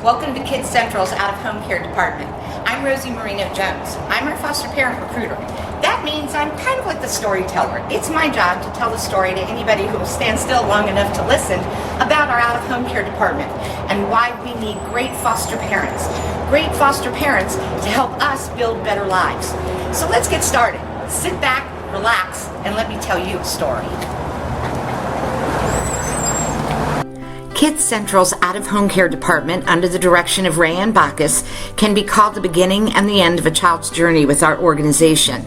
Welcome to Kids Central's Out of Home Care Department. I'm Rosie Marino Jones. I'm our foster parent recruiter. That means I'm kind of like the storyteller. It's my job to tell the story to anybody who will stand still long enough to listen about our Out of Home Care Department and why we need great foster parents. Great foster parents to help us build better lives. So let's get started. Sit back, relax, and let me tell you a story. Kids Central's out-of-home care department, under the direction of Rayanne Bacchus, can be called the beginning and the end of a child's journey with our organization.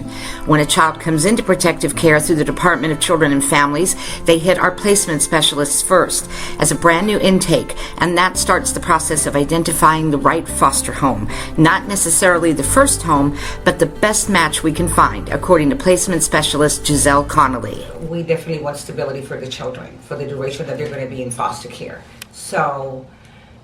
When a child comes into protective care through the Department of Children and Families, they hit our placement specialists first as a brand new intake, and that starts the process of identifying the right foster home. Not necessarily the first home, but the best match we can find, according to placement specialist Giselle Connolly. We definitely want stability for the children for the duration that they're going to be in foster care. So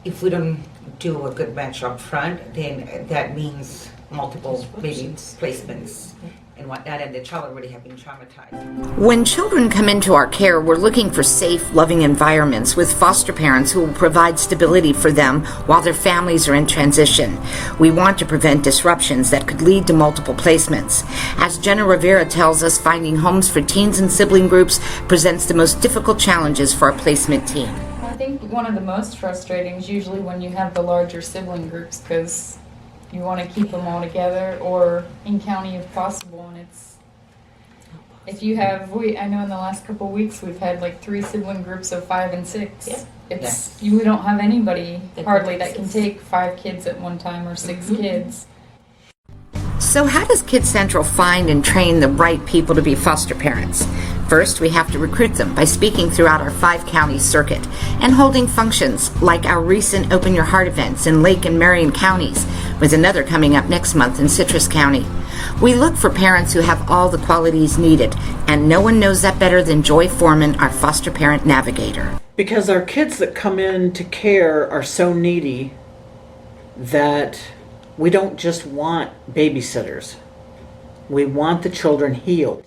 if we don't do a good match up front, then that means multiple maybe placements and whatnot, and the child already have been traumatized. When children come into our care, we're looking for safe, loving environments with foster parents who will provide stability for them while their families are in transition. We want to prevent disruptions that could lead to multiple placements. As Jenna Rivera tells us, finding homes for teens and sibling groups presents the most difficult challenges for our placement team. I think one of the most frustrating is usually when you have the larger sibling groups, because you want to keep them all together or in county if possible, and if you have, I know in the last couple of weeks we've had like 3 sibling groups of 5 and 6. Yeah. We don't have anybody hardly that can take 5 kids at one time or 6 kids. So how does Kids Central find and train the right people to be foster parents? First, we have to recruit them by speaking throughout our 5-county circuit and holding functions like our recent Open Your Heart events in Lake and Marion counties, with another coming up next month in Citrus County. We look for parents who have all the qualities needed, and no one knows that better than Joy Foreman, our foster parent navigator. Because our kids that come in to care are so needy that we don't just want babysitters. We want the children healed.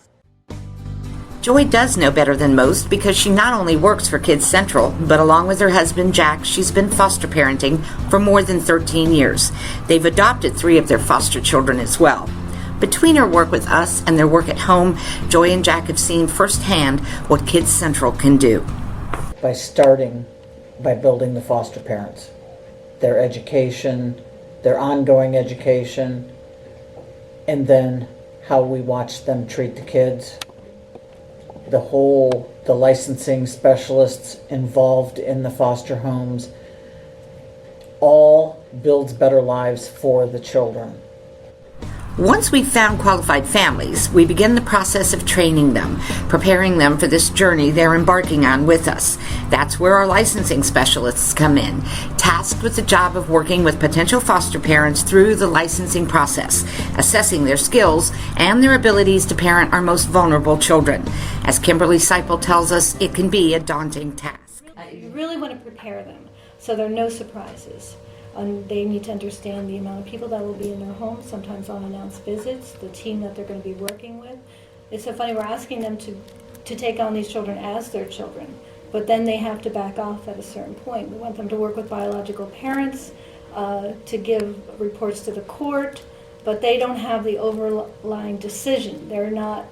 Joy does know better than most because she not only works for Kids Central, but along with her husband Jack, she's been foster parenting for more than 13 years. They've adopted 3 of their foster children as well. Between her work with us and their work at home, Joy and Jack have seen firsthand what Kids Central can do. By starting by building the foster parents, their education, their ongoing education, and then how we watch them treat the kids. The licensing specialists involved in the foster homes, all builds better lives for the children. Once we've found qualified families, we begin the process of training them, preparing them for this journey they're embarking on with us. That's where our licensing specialists come in, tasked with the job of working with potential foster parents through the licensing process, assessing their skills and their abilities to parent our most vulnerable children. As Kimberly Seipel tells us, it can be a daunting task. You really want to prepare them so there are no surprises. They need to understand the amount of people that will be in their home, sometimes unannounced visits, the team that they're going to be working with. It's so funny, we're asking them to take on these children as their children, but then they have to back off at a certain point. We want them to work with biological parents, to give reports to the court, but they don't have the overlying decision. They're not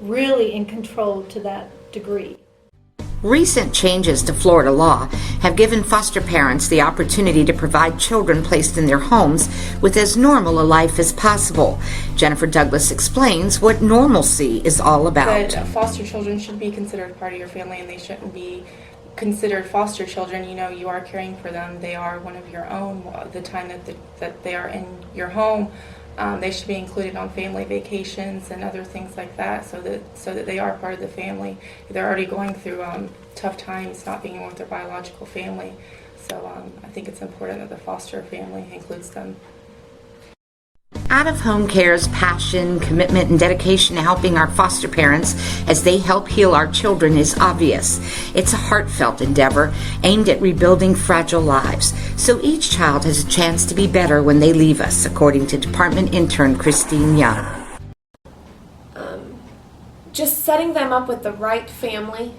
really in control to that degree. Recent changes to Florida law have given foster parents the opportunity to provide children placed in their homes with as normal a life as possible. Jennifer Douglas explains what normalcy is all about. But foster children should be considered part of your family, and they shouldn't be considered foster children. You know, you are caring for them. They are one of your own. The time that they are in your home, they should be included on family vacations and other things like that, so that they are part of the family. They're already going through tough times not being with their biological family, so I think it's important that the foster family includes them. Out of Home Care's passion, commitment, and dedication to helping our foster parents as they help heal our children is obvious. It's a heartfelt endeavor aimed at rebuilding fragile lives, so each child has a chance to be better when they leave us, according to Department Intern Christine Young. Just setting them up with the right family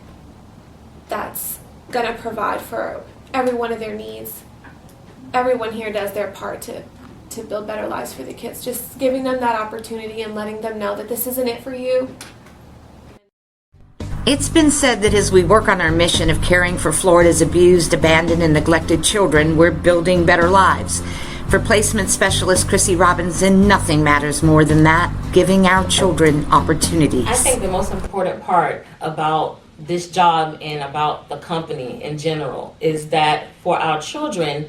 that's going to provide for every one of their needs everyone here does their part to build better lives for the kids. Just giving them that opportunity and letting them know that this isn't it for you. It's been said that as we work on our mission of caring for Florida's abused, abandoned, and neglected children, we're building better lives. For placement specialist Chrissy Robinson, nothing matters more than that, giving our children opportunities. I think the most important part about this job and about the company in general is that for our children,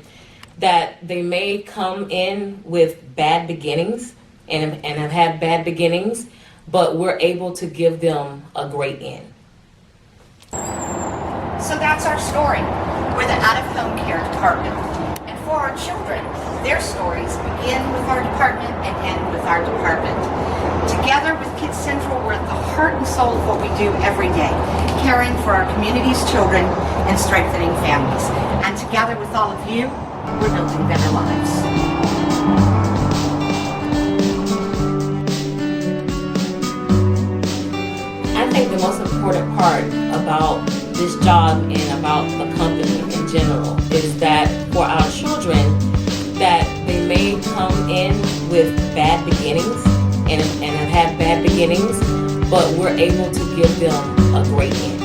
that they may come in with bad beginnings and have had bad beginnings, but we're able to give them a great end. So that's our story. We're the out-of-home care department. And for our children, their stories begin with our department and end with our department. Together with Kids Central, we're at the heart and soul of what we do every day, caring for our community's children and strengthening families. And together with all of you, we're building better lives. I think the most important part about this job and about the company in general is that for our children, that they may come in with bad beginnings and have had bad beginnings, but we're able to give them a great end.